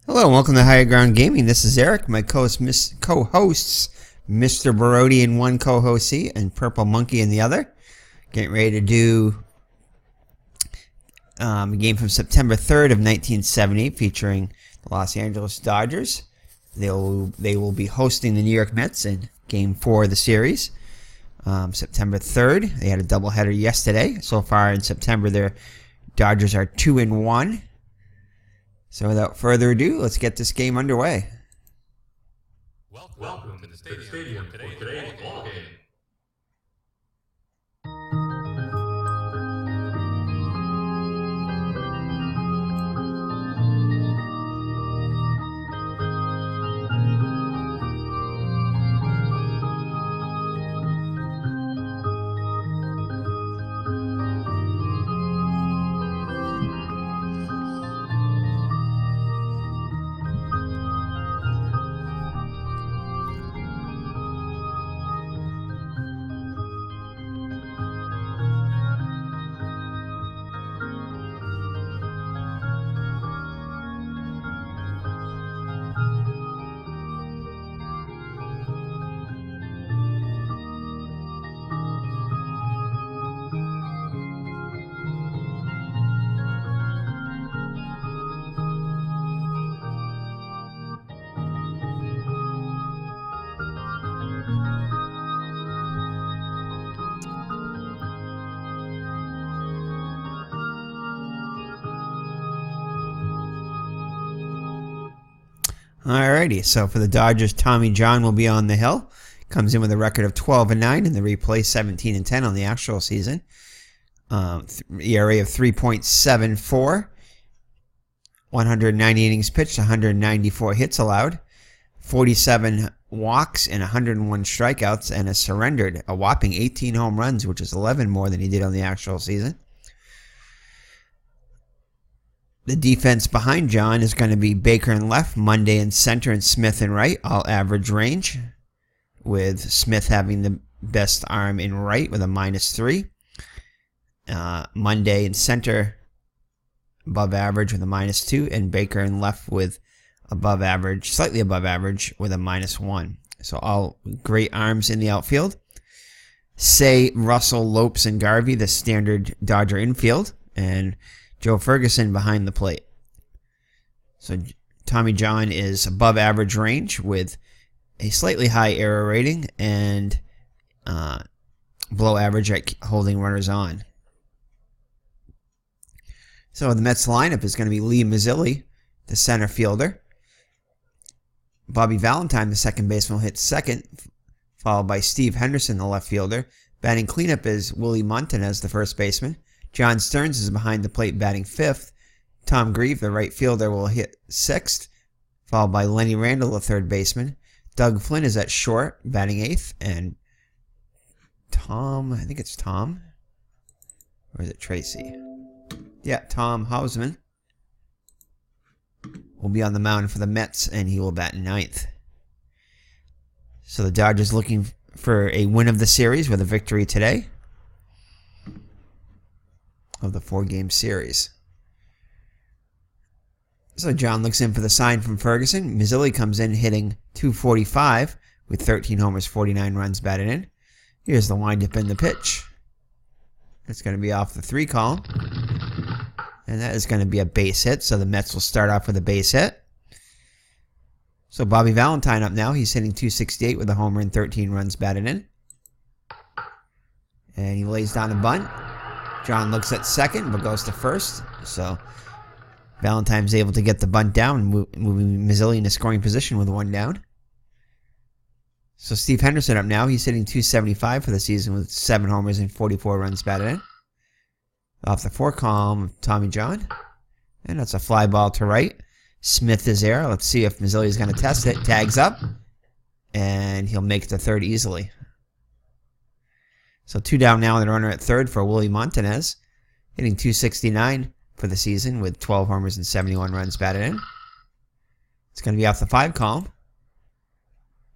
Hello and welcome to Higher Ground Gaming. This is Eric, my co-hosts, Mr. Barodi in one co-host seat and Purple Monkey in the other. Getting ready to do a game from September 3rd of 1970 featuring the Los Angeles Dodgers. They will be hosting the New York Mets in Game 4 of the series. September 3rd. They had a doubleheader yesterday. So far in September, their Dodgers are 2-1. So without further ado, let's get this game underway. Welcome to the stadium for today's ball game. Alrighty, so for the Dodgers, Tommy John will be on the hill. Comes in with a record of 12-9 in the replay, 17-10 on the actual season. ERA of 3.74. 190 innings pitched, 194 hits allowed. 47 walks and 101 strikeouts, and has surrendered a whopping 18 home runs, which is 11 more than he did on the actual season. The defense behind John is going to be Baker in left, Monday in center, and Smith in right, all average range, with Smith having the best arm in right with a -3. Monday in center, above average with a -2, and Baker in left with above average, slightly above average with a -1. So all great arms in the outfield. Say Russell, Lopes, and Garvey, the standard Dodger infield, and Joe Ferguson behind the plate. So Tommy John is above average range with a slightly high error rating and below average at holding runners on. So the Mets lineup is going to be Lee Mazzilli, the center fielder. Bobby Valentine, the second baseman, will hit second, followed by Steve Henderson, the left fielder. Batting cleanup is Willie Montanez, the first baseman. John Stearns is behind the plate batting fifth. Tom Grieve, the right fielder, will hit sixth, followed by Lenny Randle, the third baseman. Doug Flynn is at short, batting eighth, and Tom, I think it's Tom, or is it Tracy? Yeah, Tom Hausman will be on the mound for the Mets, and he will bat ninth. So the Dodgers looking for a win of the series with a victory today of the 4-game series. So John looks in for the sign from Ferguson. Mazzilli comes in hitting .245 with 13 homers, 49 runs batted in. Here's the windup in the pitch. It's going to be off the 3 column. And that is going to be a base hit, so the Mets will start off with a base hit. So Bobby Valentine up now. He's hitting .268 with a homer and 13 runs batted in. And he lays down a bunt. John looks at second, but goes to first. So Valentine's able to get the bunt down, moving Mazzilli in a scoring position with 1 down. So Steve Henderson up now. He's hitting .275 for the season with 7 homers and 44 runs batted in. Off the 4 column, Tommy John. And that's a fly ball to right. Smith is there. Let's see if Mazzilli is going to test it. Tags up. And he'll make the third easily. So 2 down now and the runner at third for Willie Montanez, hitting .269 for the season with 12 homers and 71 runs batted in. It's going to be off the 5 column.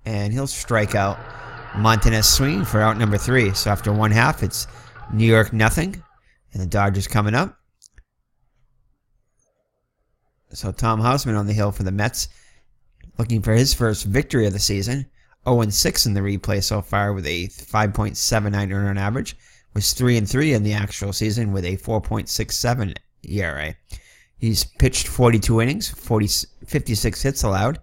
And he'll strike out. Montanez swinging for out number 3. So after 1/2, it's New York nothing. And the Dodgers coming up. So Tom Hausman on the hill for the Mets, looking for his first victory of the season. 0-6 in the replay so far with a 5.79 earned average. Was 3-3 in the actual season with a 4.67 ERA. He's pitched 42 innings, 56 hits allowed,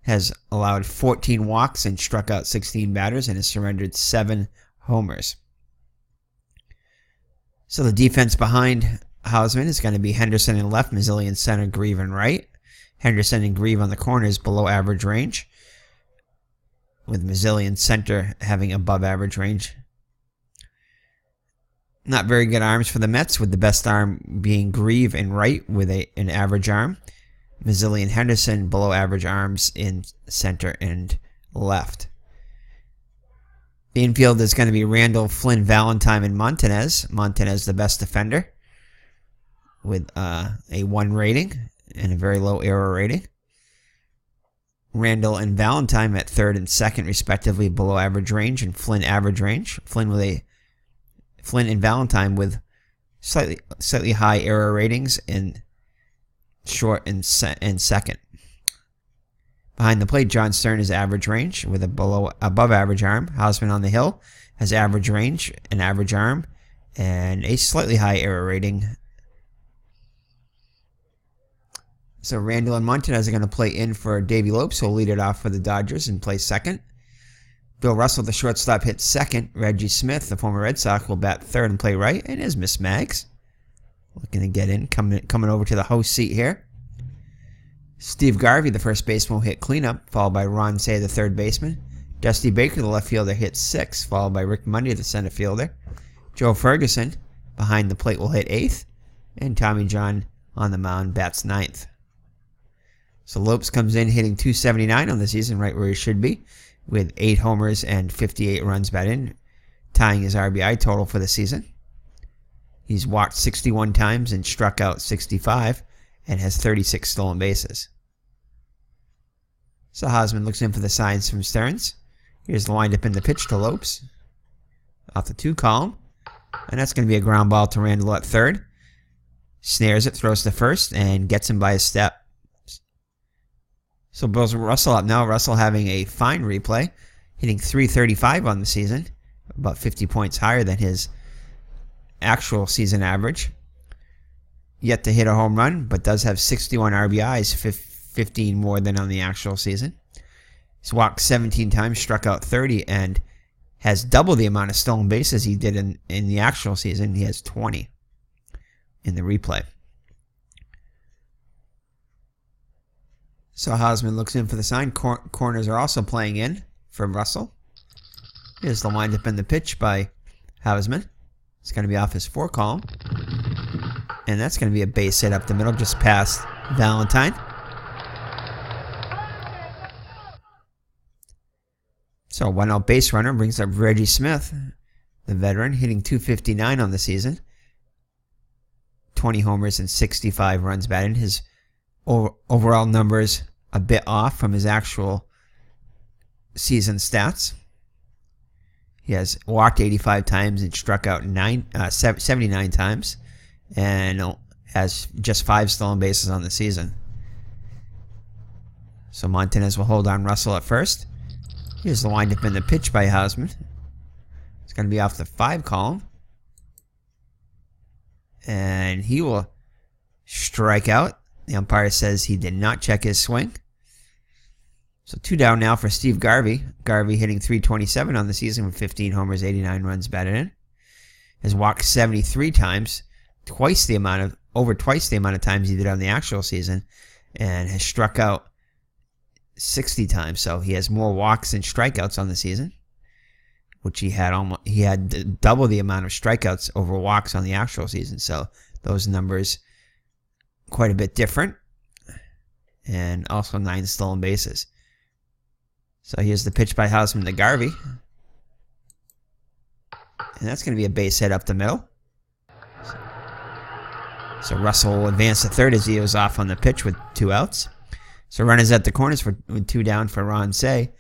has allowed 14 walks and struck out 16 batters, and has surrendered 7 homers. So the defense behind Hausman is going to be Henderson in left, Mazzilli in center, Grieve in right. Henderson and Grieve on the corners below average range, with Mazzilli in center having above average range. Not very good arms for the Mets, with the best arm being Grieve in right with an average arm. Mazzilli and Henderson below average arms in center and left. The infield is going to be Randall, Flynn, Valentine, and Montanez. Montanez the best defender with a 1 rating and a very low error rating. Randall and Valentine at third and second respectively below average range, and Flynn average range. Flynn and Valentine with slightly high error ratings in short and second. Behind the plate, John Stern is average range with a above average arm. Hausman on the hill has average range, an average arm, and a slightly high error rating. So Randall and Montanez are going to play in for Davey Lopes, who will lead it off for the Dodgers and play second. Bill Russell, the shortstop, hits second. Reggie Smith, the former Red Sox, will bat third and play right. And is Miss Mags looking to get in, coming over to the host seat here. Steve Garvey, the first baseman, will hit cleanup, followed by Ron Say, the third baseman. Dusty Baker, the left fielder, hits sixth, followed by Rick Mundy, the center fielder. Joe Ferguson, behind the plate, will hit eighth. And Tommy John on the mound bats ninth. So Lopes comes in hitting .279 on the season, right where he should be, with 8 homers and 58 runs batted in, tying his RBI total for the season. He's walked 61 times and struck out 65, and has 36 stolen bases. So Hausman looks in for the signs from Stearns. Here's the windup in the pitch to Lopes, off the 2 column, and that's going to be a ground ball to Randall at third. Snares it, throws to first, and gets him by a step. So Bill Russell up now. Russell having a fine replay, hitting .335 on the season, about 50 points higher than his actual season average. Yet to hit a home run, but does have 61 RBIs, 15 more than on the actual season. He's walked 17 times, struck out 30, and has double the amount of stolen bases he did in the actual season. He has 20 in the replay. So Hausman looks in for the sign. Corners are also playing in from Russell. Here's the windup in the pitch by Hausman. It's going to be off his 4 column. And that's going to be a base hit up the middle, just past Valentine. So a 1-out base runner brings up Reggie Smith, the veteran, hitting .259 on the season. 20 homers and 65 runs batted. His overall numbers a bit off from his actual season stats. He has walked 85 times and struck out 79 times, and has just 5 stolen bases on the season. So Montanez will hold on Russell at first. Here's the windup in the pitch by Hausman. It's going to be off the 5 column. And he will strike out. The umpire says he did not check his swing. So 2 down now for Steve Garvey. Garvey hitting .327 on the season with 15 homers, 89 runs batted in. Has walked 73 times, over twice the amount of times he did on the actual season, and has struck out 60 times. So he has more walks than strikeouts on the season, which he had double the amount of strikeouts over walks on the actual season. So those numbers quite a bit different, and also 9 stolen bases. So here's the pitch by Hausman to Garvey, and that's going to be a base hit up the middle. So Russell will advance to third as he was off on the pitch with 2 outs. So runners at the corners with 2 down for Ron Say.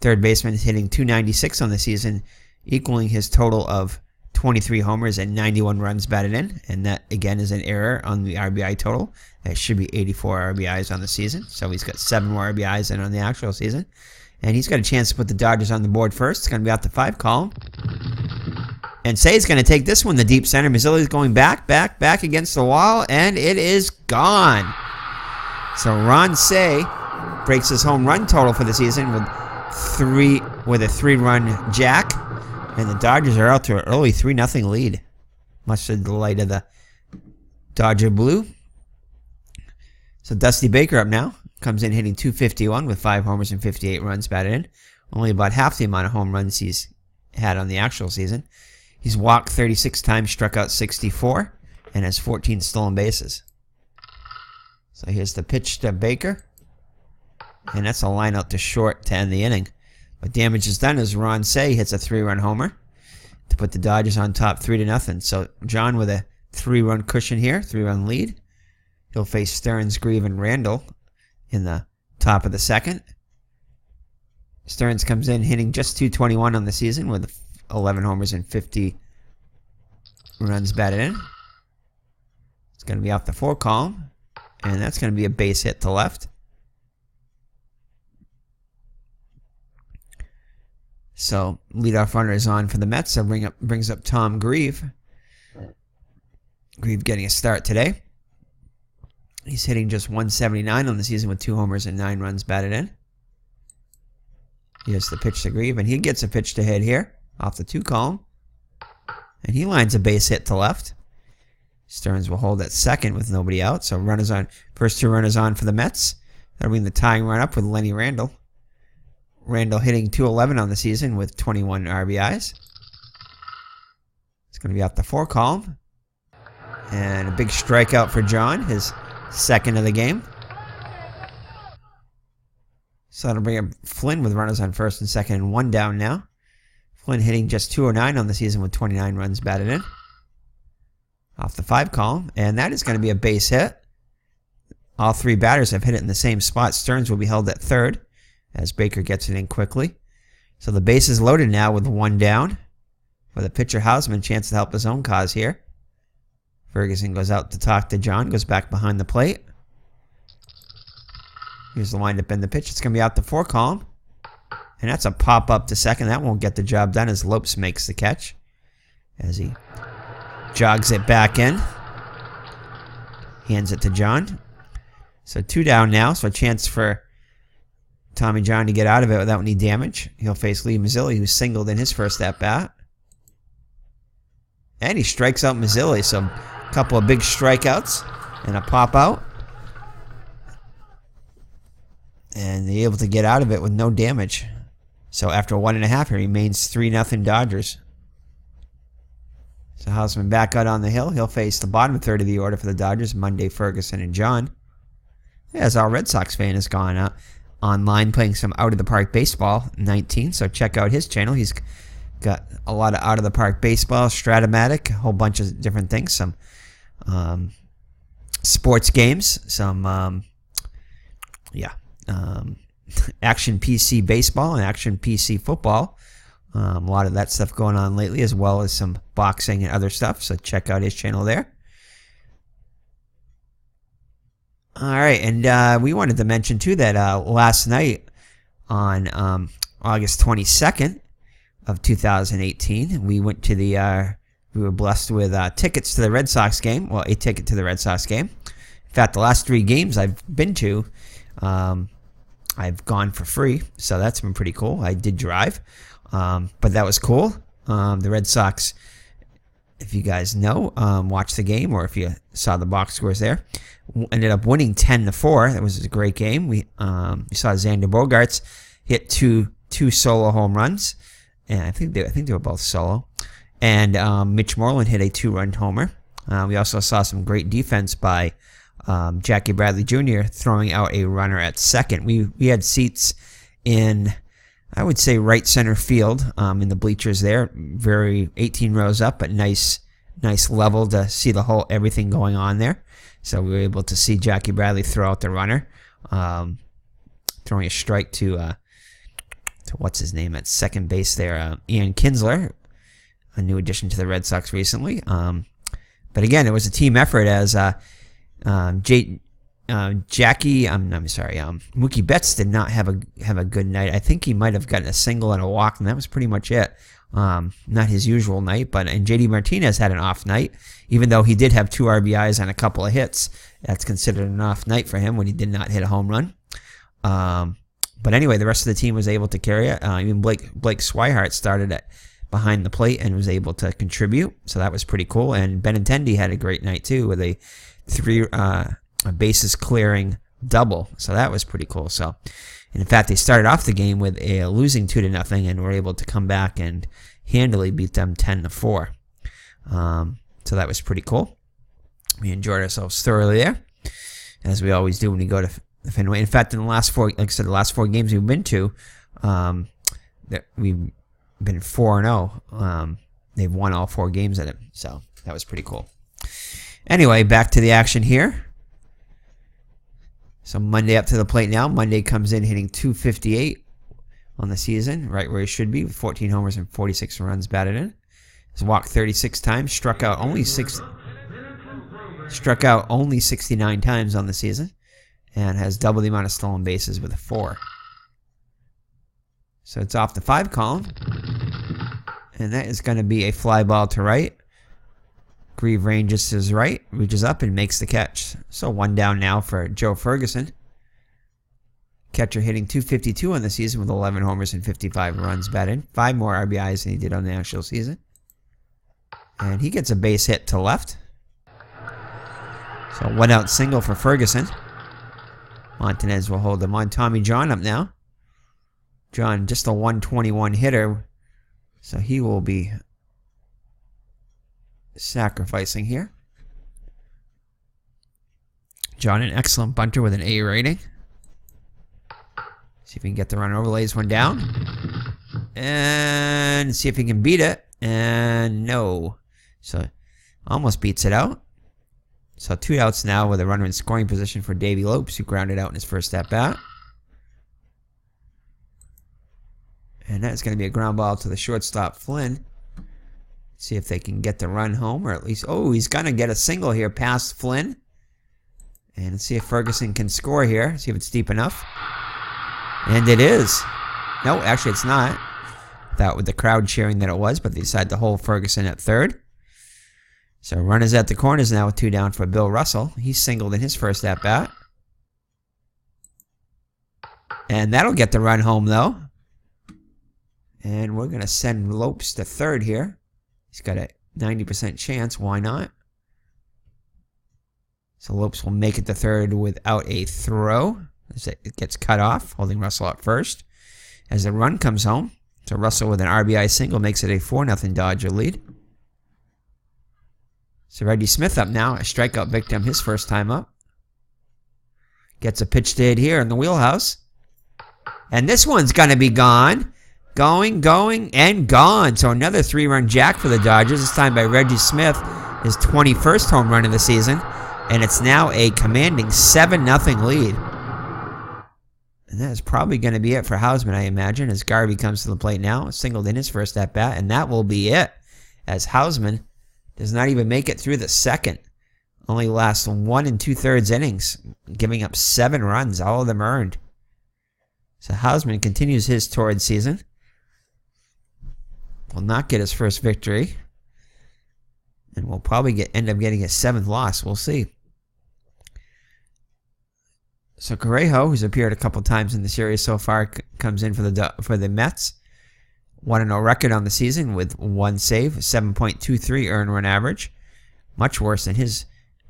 Third baseman is hitting .296 on the season, equaling his total of 23 homers and 91 runs batted in. And that, again, is an error on the RBI total. It should be 84 RBIs on the season. So he's got 7 more RBIs than on the actual season. And he's got a chance to put the Dodgers on the board first. It's going to be out the 5 column. And Say's going to take this one, the deep center. Mazzilli's going back against the wall, and it is gone. So Ron Say breaks his home run total for the season with a 3-run jack. And the Dodgers are out to an early 3-0 lead. Much to the delight of the Dodger Blue. So Dusty Baker up now. Comes in hitting .251 with 5 homers and 58 runs batted in. Only about half the amount of home runs he's had on the actual season. He's walked 36 times, struck out 64, and has 14 stolen bases. So here's the pitch to Baker. And that's a line out to short to end the inning. But damage is done as Ron Say hits a 3-run homer to put the Dodgers on top 3-0. So John with a 3-run cushion here, 3-run lead. He'll face Stearns, Grieve, and Randall in the top of the second. Stearns comes in hitting just .221 on the season with 11 homers and 50 runs batted in. It's going to be off the 4 column, and that's going to be a base hit to left. So leadoff runner is on for the Mets. So brings up Tom Grieve. Grieve getting a start today. He's hitting just .179 on the season with 2 homers and 9 runs batted in. Here's the pitch to Grieve, and he gets a pitch to hit here off the 2 column. And he lines a base hit to left. Stearns will hold at second with nobody out. So runners on, first 2 runners on for the Mets. That'll bring the tying run up with Lenny Randall. Randall hitting .211 on the season with 21 RBIs. It's going to be out the 4 column. And a big strikeout for John, his second of the game. So that'll bring up Flynn with runners on first and second and 1 down now. Flynn hitting just .209 on the season with 29 runs batted in. Off the 5 column. And that is going to be a base hit. All 3 batters have hit it in the same spot. Stearns will be held at third as Baker gets it in quickly. So the base is loaded now with 1 down. With a pitcher Hausman chance to help his own cause here. Ferguson goes out to talk to John. Goes back behind the plate. Here's the windup and the pitch. It's going to be out the 4 column. And that's a pop up to second. That won't get the job done as Lopes makes the catch. As he jogs it back in. Hands it to John. So 2 down now. So a chance for Tommy John to get out of it without any damage. He'll face Lee Mazzilli, who singled in his first at-bat. And he strikes out Mazzilli. So a couple of big strikeouts and a pop-out. And they're able to get out of it with no damage. So after 1.5, it remains 3-0 Dodgers. So Hausman back out on the hill. He'll face the bottom third of the order for the Dodgers, Monday, Ferguson, and John. As our Red Sox fan has gone out online playing some out-of-the-park baseball 19. So check out his channel. He's got a lot of out-of-the-park baseball, Strat-o-matic, a whole bunch of different things. Some sports games, some Action PC baseball and Action PC football. A lot of that stuff going on lately, as well as some boxing and other stuff. So check out his channel there. All right, and we wanted to mention too that last night on August 22nd of 2018, we went to the we were blessed with tickets to the Red Sox game. Well, a ticket to the Red Sox game. In fact, the last 3 games I've been to, I've gone for free, so that's been pretty cool. I did drive, but that was cool. The Red Sox, if you guys know, watched the game, or if you saw the box scores there, ended up winning 10-4. That was a great game. We saw Xander Bogaerts hit two solo home runs, and I think they were both solo. And Mitch Moreland hit a 2-run homer. We also saw some great defense by Jackie Bradley Jr. throwing out a runner at second. We had seats in, I would say, right center field in the bleachers there, very 18 rows up, but nice level to see everything going on there. So we were able to see Jackie Bradley throw out the runner, throwing a strike to what's his name at second base there, Ian Kinsler. a new addition to the Red Sox recently. But again, it was a team effort as Mookie Betts did not have a good night. I think he might have gotten a single and a walk, and that was pretty much it. Not his usual night, and JD Martinez had an off night, even though he did have 2 RBIs and a couple of hits. That's considered an off night for him when he did not hit a home run. But anyway, the rest of the team was able to carry it. Even Blake Swihart started it behind the plate and was able to contribute, so that was pretty cool. And Benintendi had a great night too with a 3 bases clearing double, so that was pretty cool. So, and in fact, they started off the game with a losing 2-0 and were able to come back and handily beat them 10-4. So that was pretty cool. We enjoyed ourselves thoroughly there, as we always do when we go to Fenway. In fact, in the last 4, like I said, the last 4 games we've been to, we've been 4-0. They've won all 4 games at it, so that was pretty cool. Anyway, back to the action here. So Monday up to the plate now. Monday comes in hitting .258 on the season, right where he should be, with 14 homers and 46 runs batted in. He's walked 36 times, struck out only 69 times on the season, and has double the amount of stolen bases with a 4. So it's off the 5 column, and that is going to be a fly ball to right. Grieve ranges to his right, reaches up and makes the catch. So 1 down now for Joe Ferguson. Catcher hitting .252 on the season with 11 homers and 55 runs batted. 5 more RBIs than he did on the actual season. And he gets a base hit to left. So 1 out single for Ferguson. Montanez will hold him on. Tommy John up now. John just a 121 hitter, so he will be sacrificing here. John, an excellent bunter with an A rating. See if he can get the run over. Lays one down. And see if he can beat it. And no. So almost beats it out. So 2 outs now with a runner in scoring position for Davey Lopes, who grounded out in his first at-bat. And that's going to be a ground ball to the shortstop, Flynn. See if they can get the run home, or at least... Oh, he's going to get a single here past Flynn. And see if Ferguson can score here. See if it's deep enough. And it is. No, actually it's not. Thought with the crowd cheering that it was, but they decided to hold Ferguson at third. So runners at the corners now with 2 down for Bill Russell. He singled in his first at-bat. And that'll get the run home, though. And we're going to send Lopes to third here. He's got a 90% chance. Why not? So Lopes will make it to third without a throw. As it gets cut off, holding Russell up first. As the run comes home, so Russell with an RBI single makes it a 4-0 Dodger lead. So Reggie Smith up now, a strikeout victim his first time up. Gets a pitch to hit here in the wheelhouse. And this one's going to be gone. Going, and gone. So another 3-run jack for the Dodgers, this time by Reggie Smith, his 21st home run of the season. And it's now a commanding 7-0 lead. And that is probably going to be it for Hausman, I imagine, as Garvey comes to the plate now, singled in his first at-bat. And that will be it, as Hausman does not even make it through the second. Only lasts 1 2/3 innings, giving up 7 runs, all of them earned. So Hausman continues his torrid season. Will not get his first victory. And will probably end up getting his 7th loss. We'll see. So Correjo, who's appeared a couple times in the series so far, comes in for the Mets. 1-0 record on the season with 1 save, 7.23 earned run average. Much worse than his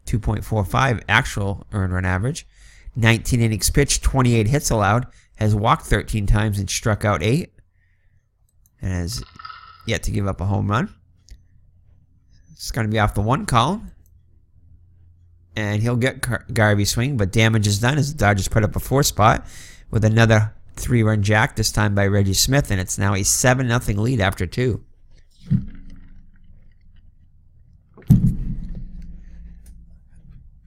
2.45 actual earned run average. 19 innings pitched, 28 hits allowed. Has walked 13 times and struck out 8. And has yet to give up a home run. It's going to be off the 1 column. And he'll get Garvey swing, but damage is done as the Dodgers put up a 4 spot with another 3-run jack, this time by Reggie Smith, and it's now a 7-0 lead after 2.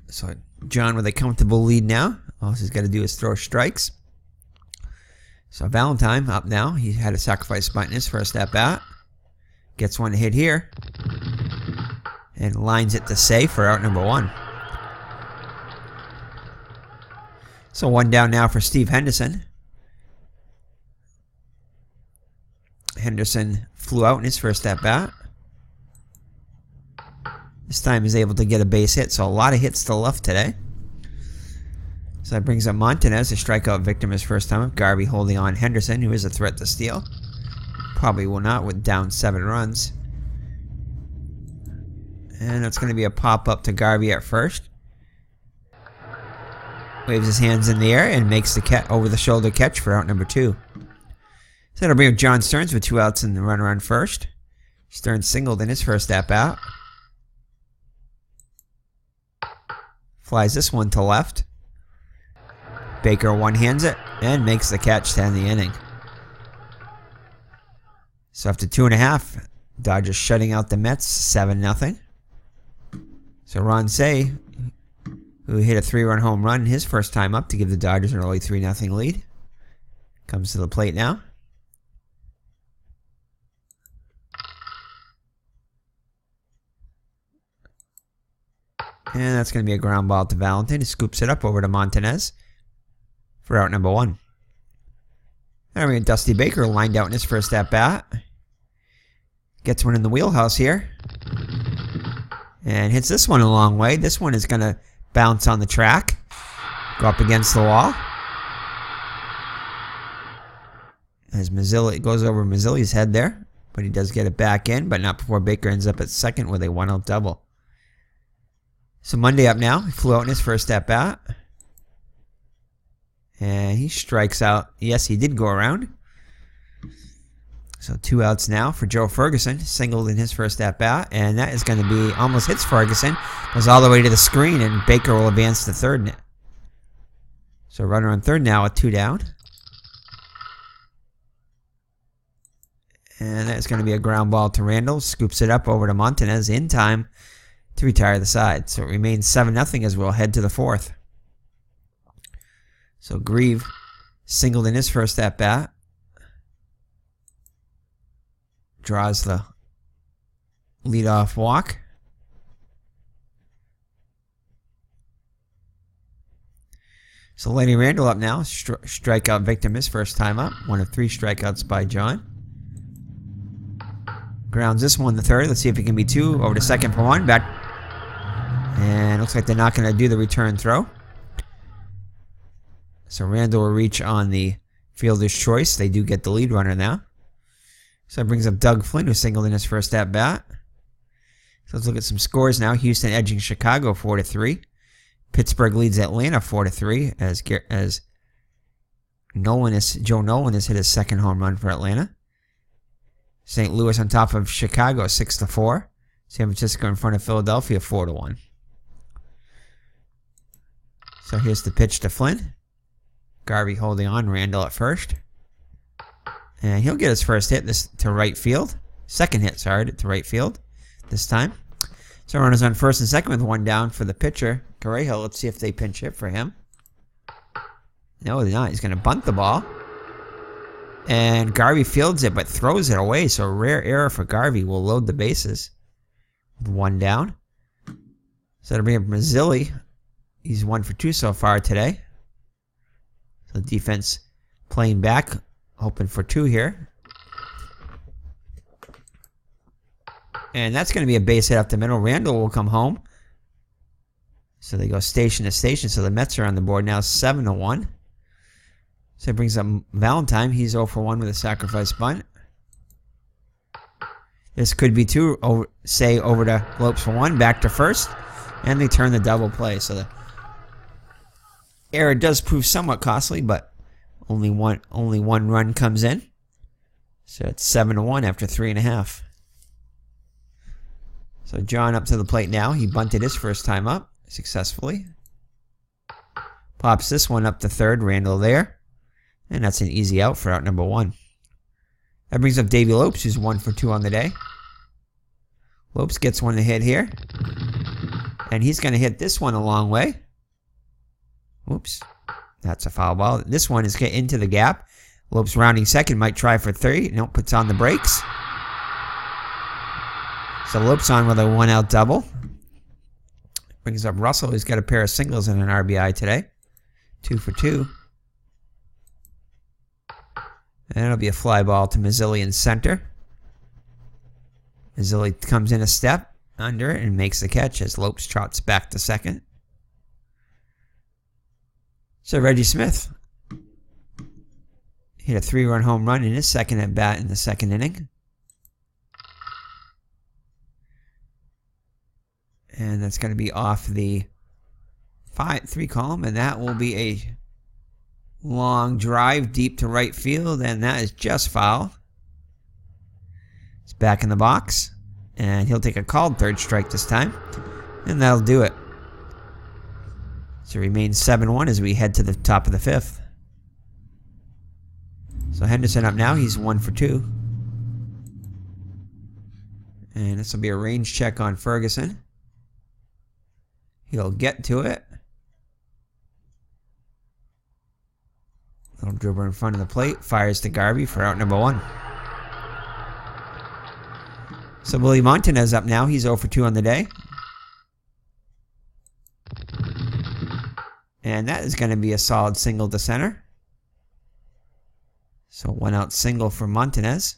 So John with a comfortable lead now. All he's got to do is throw strikes. So Valentine up now. He had a sacrifice bunt in his first at-bat. Gets one hit here. And lines it to safe for out number 1. So 1 down now for Steve Henderson. Henderson flew out in his first at bat. This time he's able to get a base hit, so a lot of hits to the left today. So that brings up Montanez, a strikeout victim his first time up. Garvey holding on Henderson, who is a threat to steal. Probably will not with down 7 runs. And it's going to be a pop-up to Garvey at first. Waves his hands in the air and makes the over-the-shoulder catch for out number 2. So that'll bring up John Stearns with 2 outs and the runner on first. Stearns singled in his first at-bat. Flies this one to left. Baker one-hands it and makes the catch to end the inning. So after 2.5, Dodgers shutting out the Mets 7-0. So Ron Cey, who hit a 3-run home run his first time up to give the Dodgers an early 3-0 lead, comes to the plate now. And that's going to be a ground ball to Valentin. He scoops it up over to Montanez for out number 1. Then we got Dusty Baker lined out in his first at-bat. Gets one in the wheelhouse here. And hits this one a long way. This one is going to bounce on the track. Go up against the wall. As Mazzilli goes over Mazzilli's head there. But he does get it back in, but not before Baker ends up at second with a 1-out double. So Monday up now. He flew out in his first at-bat. And he strikes out. Yes, he did go around. So 2 outs now for Joe Ferguson. Singled in his first at-bat. And that is going to be almost hits Ferguson. Goes all the way to the screen. And Baker will advance to third. So runner on third now with 2 down. And that's going to be a ground ball to Randall. Scoops it up over to Montanez in time to retire the side. So it remains 7-0 as we'll head to the 4th. So Grieve singled in his first at-bat. Draws the leadoff walk. So Lenny Randall up now. Strikeout victim his first time up. 1 of 3 strikeouts by John. Grounds this one to third. Let's see if it can be 2. Over to second for 1. Back. And looks like they're not going to do the return throw. So Randall will reach on the fielder's choice. They do get the lead runner now. So that brings up Doug Flynn, who singled in his first at-bat. So let's look at some scores now. Houston edging Chicago 4-3. Pittsburgh leads Atlanta 4-3 as Joe Nolan has hit his second home run for Atlanta. St. Louis on top of Chicago 6-4. San Francisco in front of Philadelphia 4-1. So here's the pitch to Flynn. Garvey holding on, Randall at first. And he'll get his first hit this to right field. Second hit, sorry, to right field this time. So runners on first and second with 1 down for the pitcher, Correjo. Let's see if they pinch hit for him. No, they're not. He's going to bunt the ball. And Garvey fields it, but throws it away. So a rare error for Garvey will load the bases with 1 down. So that'll bring up Mazzilli. He's 1 for 2 so far today. So the defense playing back, hoping for 2 here. And that's going to be a base hit up the middle. Randall will come home. So they go station to station. So the Mets are on the board now 7-1. So it brings up Valentine. He's 0 for 1 with a sacrifice bunt. This could be 2. Over to Lopes for 1. Back to first. And they turn the double play. So the error does prove somewhat costly, but only one run comes in. So it's 7-1 after 3.5. So John up to the plate now. He bunted his first time up successfully. Pops this one up to third. Randall there. And that's an easy out for out number 1. That brings up Davey Lopes, who's 1 for 2 on the day. Lopes gets one to hit here. And he's going to hit this one a long way. Oops. That's a foul ball. This one is getting into the gap. Lopes rounding second. Might try for 3. Nope, puts on the brakes. So Lopes on with a 1-out double. Brings up Russell, who's got a pair of singles and an RBI today. 2 for 2. And it'll be a fly ball to Mazzilli in center. Mazzilli comes in a step under it and makes the catch as Lopes trots back to second. So Reggie Smith hit a 3-run home run in his second at bat in the second inning. And that's going to be off the 3 column, and that will be a long drive deep to right field, and that is just foul. It's back in the box, and he'll take a called third strike this time, and that'll do it. So it remains 7-1 as we head to the top of the 5th. So Henderson up now, he's 1 for 2. And this will be a range check on Ferguson. He'll get to it. Little dribbler in front of the plate. Fires to Garvey for out number 1. So Willie Montanez up now. He's 0 for 2 on the day. And that is going to be a solid single to center. So 1-out single for Montanez.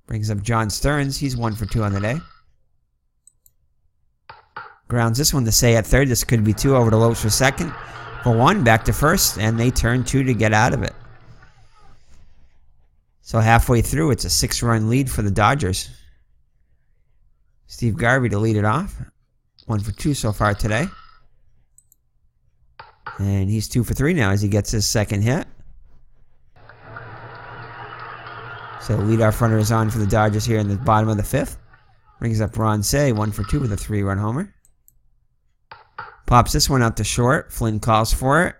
Brings up John Stearns. He's 1 for 2 on the day. Grounds this one to Say at third. This could be 2 over to Lopes for second. For 1, back to first, and they turn 2 to get out of it. So halfway through, it's a 6-run lead for the Dodgers. Steve Garvey to lead it off. 1 for 2 so far today. And he's 2 for 3 now as he gets his second hit. So leadoff runner is on for the Dodgers here in the bottom of the 5th. Brings up Ron Say, 1 for 2 with a 3-run homer. Pops this one out to short. Flynn calls for it.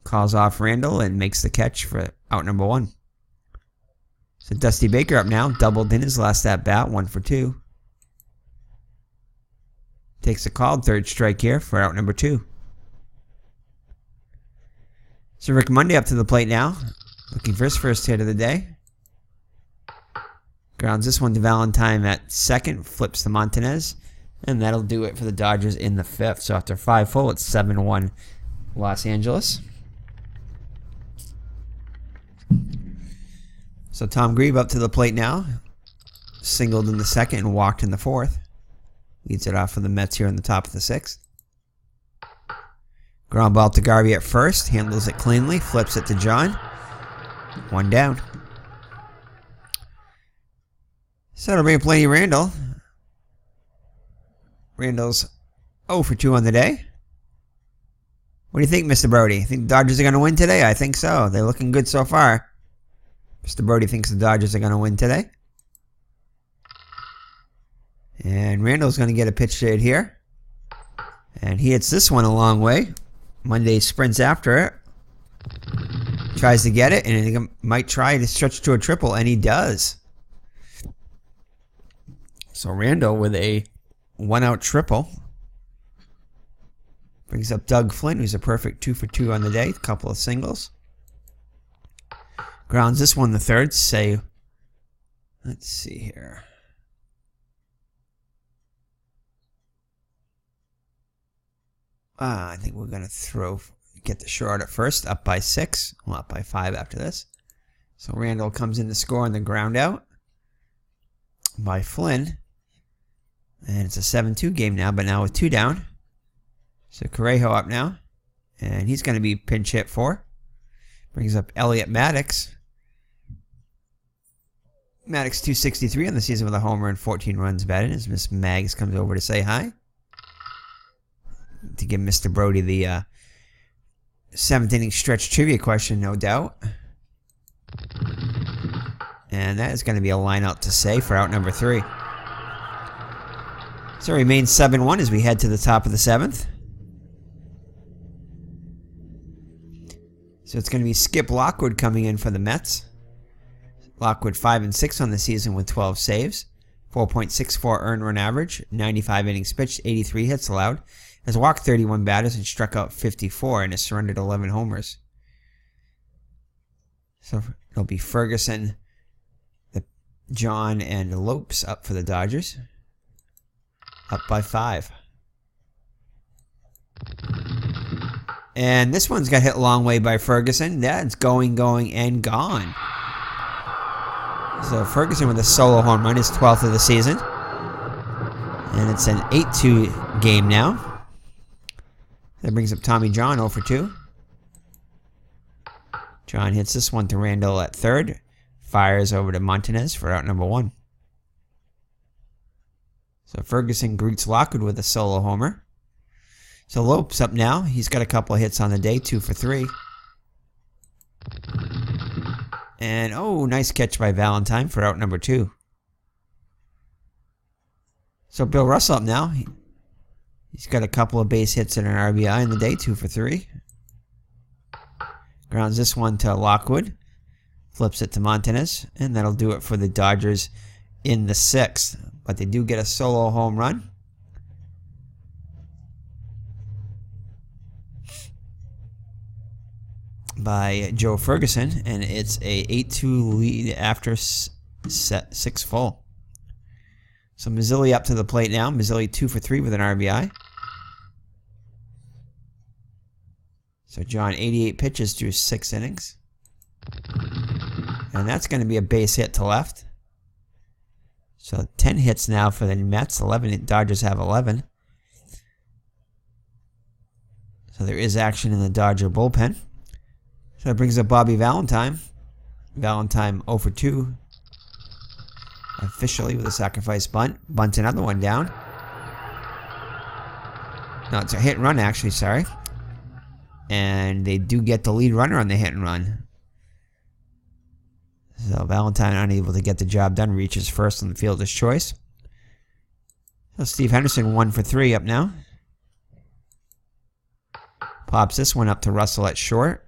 Calls off Randall and makes the catch for out number 1. So Dusty Baker up now. Doubled in his last at bat. 1 for 2. Takes a called third strike here for out number 2. So Rick Monday up to the plate now. Looking for his first hit of the day. Grounds this one to Valentine at second. Flips to Montanez. And that'll do it for the Dodgers in the 5th. So after 5 full, it's 7-1 Los Angeles. So Tom Grieve up to the plate now. Singled in the second and walked in the 4th. Leads it off for the Mets here in the top of the 6th. Ground ball to Garvey at first. Handles it cleanly. Flips it to John. 1 down. So that'll bring up Lenny Randall. Randall's 0 for 2 on the day. What do you think, Mr. Brody? Think the Dodgers are going to win today? I think so. They're looking good so far. Mr. Brody thinks the Dodgers are going to win today. And Randall's going to get a pitch to it here. And he hits this one a long way. Monday sprints after it. Tries to get it, and he might try to stretch to a triple, and he does. So Randall with a 1-out triple. Brings up Doug Flynn, who's a perfect 2 for 2 on the day. A couple of singles. Grounds this one the third. Say, let's see here. I think we're going to get the short at first. Up by 6. Well, up by 5 after this. So Randall comes in to score on the ground out by Flynn. And it's a 7-2 game now, but now with 2 down. So Correjo up now. And he's going to be pinch hit for. Brings up Elliot Maddox. Maddox 263 on the season with a homer and 14 runs batted as Miss Maggs comes over to say hi. To give Mr. Brody the 7th inning stretch trivia question, no doubt. And that is going to be a line out to Say for out number 3. So it remains 7-1 as we head to the top of the 7th. So it's going to be Skip Lockwood coming in for the Mets. Lockwood 5-6 on the season with 12 saves, 4.64 earned run average, 95 innings pitched, 83 hits allowed, has walked 31 batters and struck out 54 and has surrendered 11 homers. So it'll be Ferguson, the John and Lopes up for the Dodgers. Up by 5. And this one's got hit a long way by Ferguson. That's going, and gone. So Ferguson with a solo home run, his 12th of the season. And it's an 8-2 game now. That brings up Tommy John 0 for 2. John hits this one to Randall at third. Fires over to Montanez for out number 1. So Ferguson greets Lockwood with a solo homer. So Lopes up now. He's got a couple of hits on the day, 2 for 3. And, oh, nice catch by Valentine for out number 2. So Bill Russell up now. He's got a couple of base hits and an RBI in the day, 2 for 3. Grounds this one to Lockwood. Flips it to Montanez. And that'll do it for the Dodgers in the 6th. But they do get a solo home run. By Joe Ferguson. And it's a 8-2 lead after 6 full. So Mazzilli up to the plate now. Mazzilli 2 for 3 with an RBI. So John 88 pitches through 6 innings. And that's going to be a base hit to left. So 10 hits now for the Mets. 11. Dodgers have 11. So there is action in the Dodger bullpen. So that brings up Bobby Valentine. Valentine 0 for 2. Officially with a sacrifice bunt. Bunts another one down. No, it's a hit and run actually, sorry. And they do get the lead runner on the hit and run. So Valentine, unable to get the job done, reaches first on the fielder's choice. So Steve Henderson 1 for 3 up now. Pops this one up to Russell at short.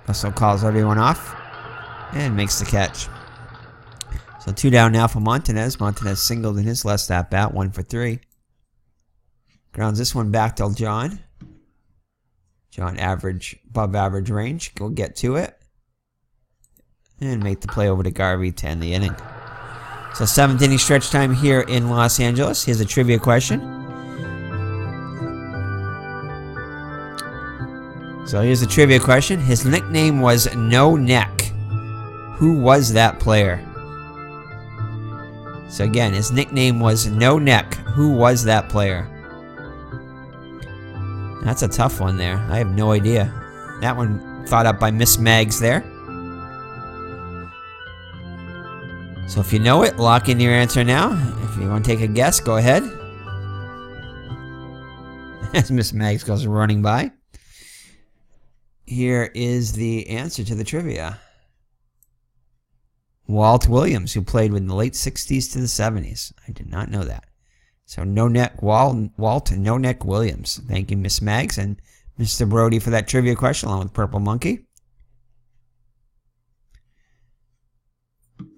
Russell calls everyone off and makes the catch. So 2 down now for Montanez. Montanez singled in his last at bat, 1 for 3. Grounds this one back to John. John above average range. Go get to it. And make the play over to Garvey to end the inning. So 7th inning stretch time here in Los Angeles. Here's a trivia question. So here's the trivia question. His nickname was No Neck. Who was that player? So again, his nickname was No Neck. Who was that player? That's a tough one there. I have no idea. That one thought up by Miss Mags there. So if you know it, lock in your answer now. If you want to take a guess, go ahead. As Miss Mags goes running by. Here is the answer to the trivia. Walt Williams, who played in the late 60s to the 70s. I did not know that. So No Neck Walt and No Neck Williams. Thank you, Miss Mags and Mr. Brody for that trivia question, along with Purple Monkey.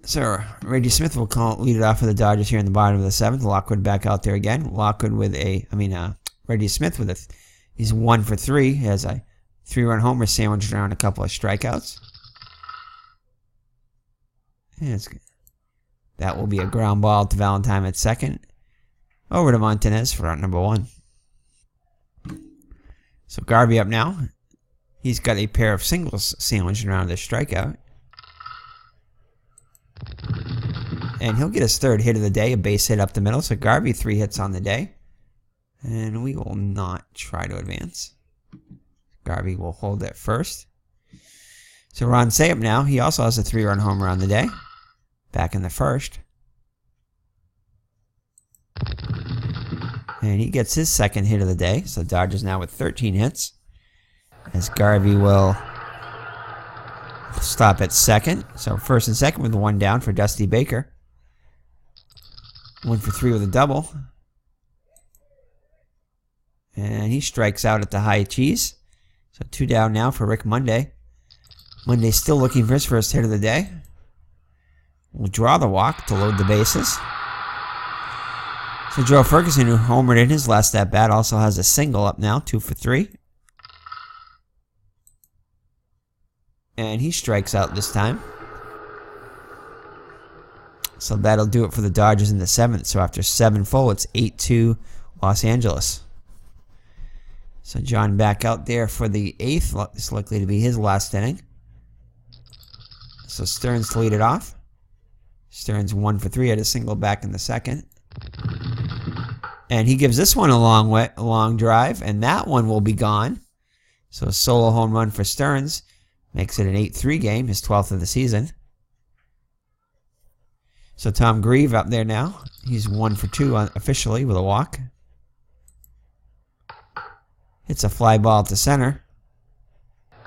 So Reggie Smith will lead it off for the Dodgers here in the bottom of the 7th. Lockwood back out there again. Lockwood with Reggie Smith with he's 1 for 3. He has a 3-run homer sandwiched around a couple of strikeouts. And that will be a ground ball to Valentine at second. Over to Montanez for out number 1. So Garvey up now. He's got a pair of singles sandwiched around the strikeout. And he'll get his 3rd hit of the day, a base hit up the middle. So Garvey 3 hits on the day. And we will not try to advance. Garvey will hold at first. So Ron Say up now. He also has a 3-run homer on the day. Back in the 1st. And he gets his 2nd hit of the day. So Dodgers now with 13 hits. As Garvey will stop at second. So 1st and 2nd with 1 down for Dusty Baker. 1 for 3 with a double. And he strikes out at the high cheese. So 2 down now for Rick Monday. Monday still looking for his 1st hit of the day. Will draw the walk to load the bases. So Joe Ferguson, who homered in his last at-bat, also has a single up now, 2 for 3. And he strikes out this time. So that'll do it for the Dodgers in the 7th. So after 7 full, it's 8-2 Los Angeles. So John back out there for the 8th. It's likely to be his last inning. So Stearns to lead it off. Stearns 1 for 3, had a single back in the 2nd. And he gives this one a long drive, and that one will be gone. So a solo home run for Stearns makes it an 8-3 game, his 12th of the season. So Tom Grieve up there now. He's 1 for 2 officially with a walk. Hits a fly ball to center.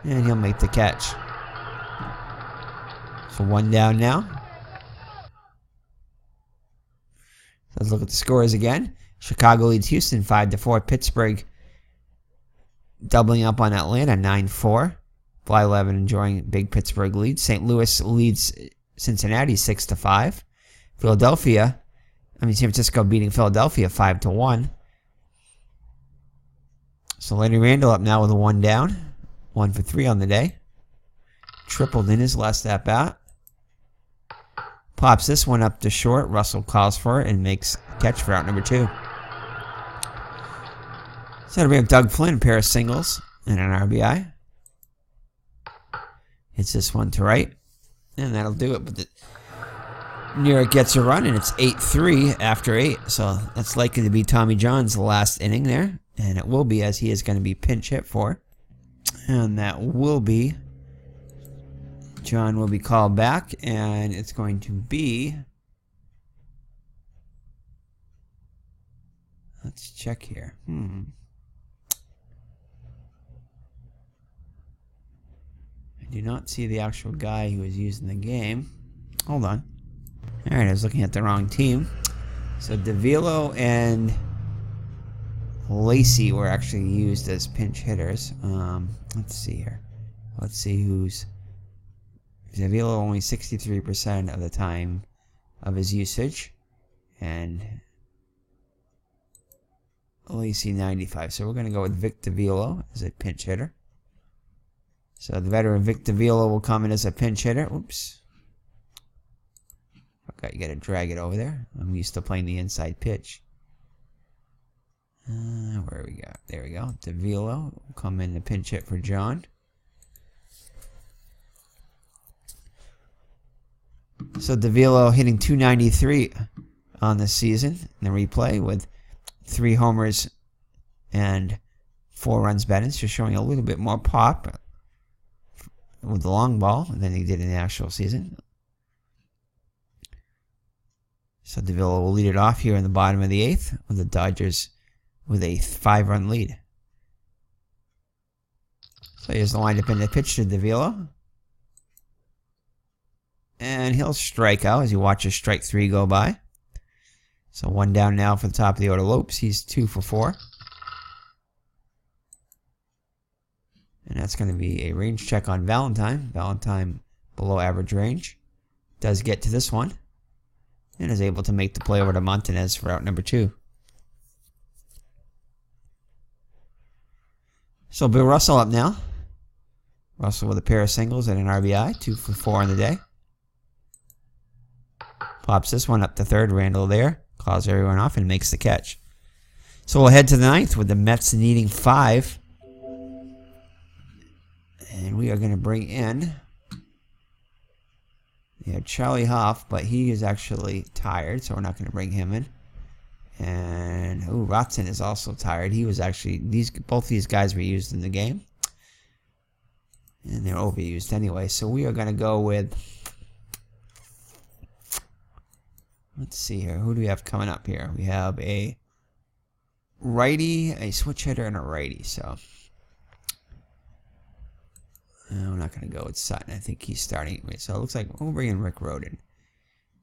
And he'll make the catch. So 1 down now. Let's look at the scores again. Chicago leads Houston 5-4. Pittsburgh doubling up on Atlanta 9-4. Fly 11 enjoying big Pittsburgh lead. St. Louis leads Cincinnati 6-5. San Francisco beating Philadelphia 5-1. So Lenny Randle up now with a 1 down. 1 for 3 on the day. Tripled in his last at bat. Pops this one up to short. Russell calls for it and makes a catch for out number 2. So we have Doug Flynn, pair of singles and an RBI. Hits this one to right. And that'll do it. But New York gets a run, and it's 8-3 after 8. So that's likely to be Tommy John's last inning there. And it will be, as he is going to be pinch hit for. And that will be... John will be called back, and it's going to be... Let's check here. I do not see the actual guy who was used in the game. Hold on. Alright, I was looking at the wrong team. So Davilo and Lacey were actually used as pinch hitters. Let's see here. Let's see who's... Davilo only 63% of the time of his usage. And Lacey 95. So we're going to go with Vic Davilo as a pinch hitter. So the veteran Vic Davilo will come in as a pinch hitter. Oops. Okay, you got to drag it over there. I'm used to playing the inside pitch. Where we go? There we go. Davilo will come in to pinch hit for John. So Davilo hitting .293 on the season in the replay with 3 homers and 4 runs batted. So showing a little bit more pop with the long ball than he did in the actual season. So Davilo will lead it off here in the bottom of the 8th with the Dodgers with a 5-run lead. So here's the lineup in the pitch to Davilo. And he'll strike out as he watches strike 3 go by. So 1 down now for the top of the order. Lopes, he's 2 for 4. And that's going to be a range check on Valentine. Valentine below average range. Does get to this one. And is able to make the play over to Montanez for out number 2. So Bill Russell up now. Russell with a pair of singles and an RBI. 2 for 4 on the day. Pops this one up to third. Randall there. Calls everyone off and makes the catch. So we'll head to the 9th with the Mets needing 5. And we are going to bring in... Yeah, Charlie Hoff, but he is actually tired, so we're not going to bring him in. And Rotson is also tired. He was actually both these guys were used in the game, and they're overused anyway. So we are going to go with. Let's see here. Who do we have coming up here? We have a righty, a switch hitter, and a righty. So. I'm not going to go with Sutton. I think he's starting. So it looks like we'll bring in Rick Rhoden.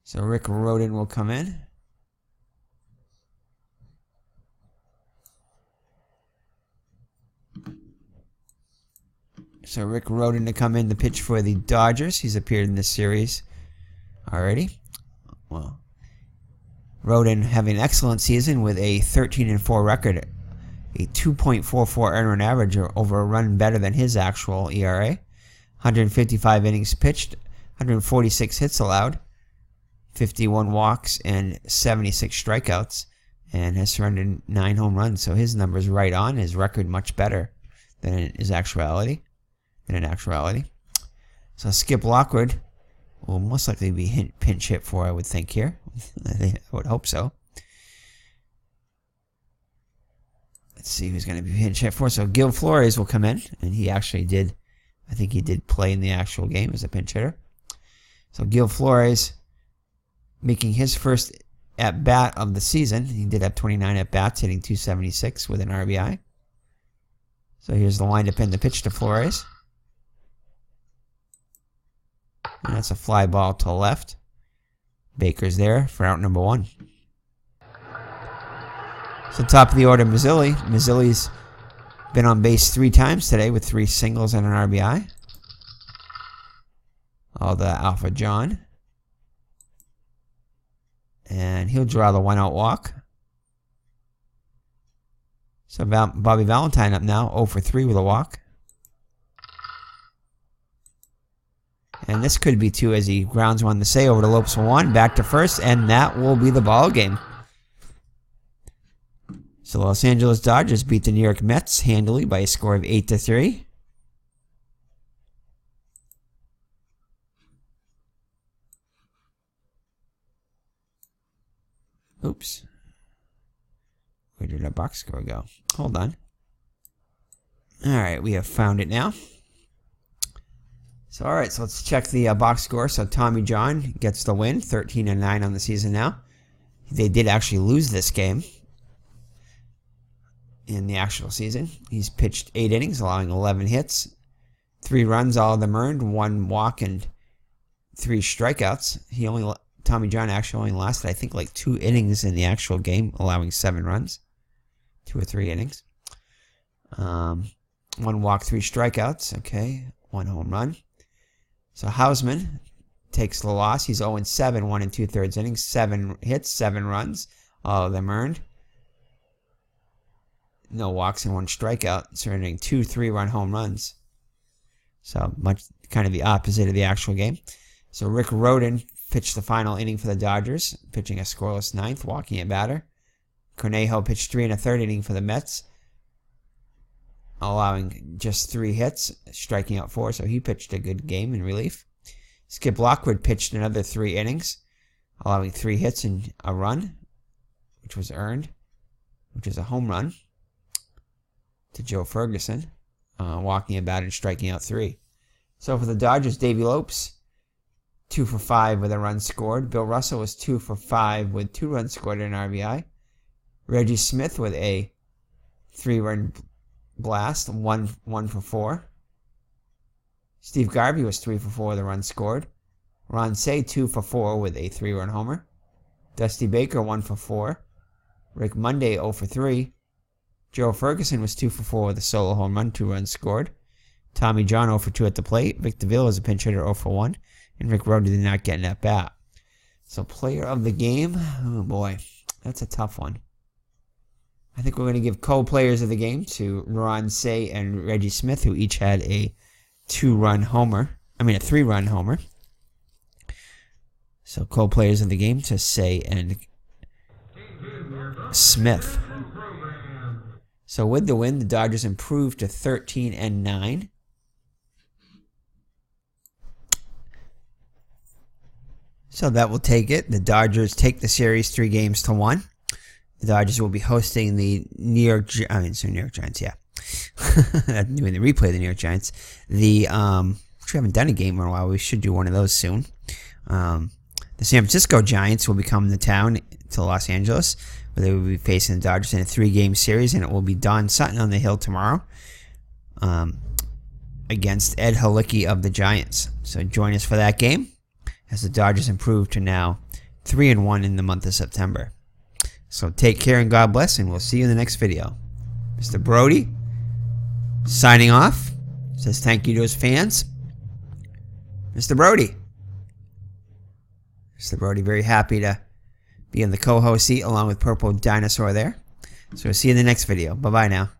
So Rick Rhoden will come in. So Rick Rhoden to come in to pitch for the Dodgers. He's appeared in this series already. Well, Rhoden having an excellent season with a 13-4 record. A 2.44 earned run average, or over a run better than his actual ERA. 155 innings pitched, 146 hits allowed, 51 walks, and 76 strikeouts, and has surrendered 9 home runs. So his numbers right on. His record much better than in actuality. So Skip Lockwood will most likely be pinch hit for, I would think, here. I would hope so. Let's see who's going to be pinch hit for. So Gil Flores will come in, and he actually did. I think he did play in the actual game as a pinch hitter. So Gil Flores making his first at-bat of the season. He did have 29 at-bats, hitting .276 with an RBI. So here's the windup and the pitch to Flores. And that's a fly ball to left. Baker's there for out number 1. So top of the order, Mazzilli. Mazzilli's been on base 3 times today with 3 singles and an RBI. All the Alpha John. And he'll draw the 1-out walk. So Bobby Valentine up now, 0 for 3 with a walk. And this could be 2 as he grounds one to say over to Lopes for 1, back to first, and that will be the ball game. So Los Angeles Dodgers beat the New York Mets handily by a score of 8-3. Oops. Where did our box score go? Hold on. Alright, we have found it now. So, alright, so let's check the box score. So, Tommy John gets the win, 13-9 on the season now. They did actually lose this game in the actual season. He's pitched 8 innings, allowing 11 hits, 3 runs, all of them earned, 1 walk, and 3 strikeouts. Tommy John actually only lasted, I think, like 2 innings in the actual game, allowing 7 runs. 2 or 3 innings. 1 walk, 3 strikeouts. Okay, 1 home run. So Hausman takes the loss. He's 0-7, 1 2/3 innings, 7 hits, 7 runs, all of them earned. No walks and 1 strikeout, surrendering 2 3-run home runs. So much kind of the opposite of the actual game. So Rick Rhoden pitched the final inning for the Dodgers, pitching a scoreless 9th, walking a batter. Cornejo pitched 3 1/3 inning for the Mets, allowing just 3 hits, striking out 4, so he pitched a good game in relief. Skip Lockwood pitched another 3 innings, allowing 3 hits and a run, which was earned, which is a home run to Joe Ferguson, walking a batter and striking out 3. So for the Dodgers, Davey Lopes, 2 for 5 with a run scored. Bill Russell was 2 for 5 with 2 runs scored and an RBI. Reggie Smith with a 3-run blast, 1 for 4. Steve Garvey was 3 for 4 with a run scored. Ron Say 2 for 4 with a 3-run homer. Dusty Baker 1 for 4. Rick Monday 0 for 3. Joe Ferguson was 2 for 4 with a solo home run, 2 runs scored. Tommy John 0 for 2 at the plate. Vic DeVille was a pinch hitter 0 for 1. And Rick Rhoden did not get an at-bat. So player of the game, oh boy, that's a tough one. I think we're going to give co-players of the game to Ron Say and Reggie Smith, who each had a 3-run homer. So co-players of the game to Say and Smith. So with the win, the Dodgers improved to 13-9. So that will take it. The Dodgers take the series 3-1. The Dodgers will be hosting the New York Giants, yeah. Doing the replay of the New York Giants. We haven't done a game in a while. We should do one of those soon. The San Francisco Giants will be coming to town to Los Angeles, where they will be facing the Dodgers in a 3-game series, and it will be Don Sutton on the hill tomorrow against Ed Halicki of the Giants. So join us for that game as the Dodgers improve to now 3-1 in the month of September. So take care and God bless, and we'll see you in the next video. Mr. Brody, signing off, says thank you to his fans. Mr. Brody. Mr. Brody, very happy to be in the co-host seat along with Purple Dinosaur there. So we'll see you in the next video. Bye-bye now.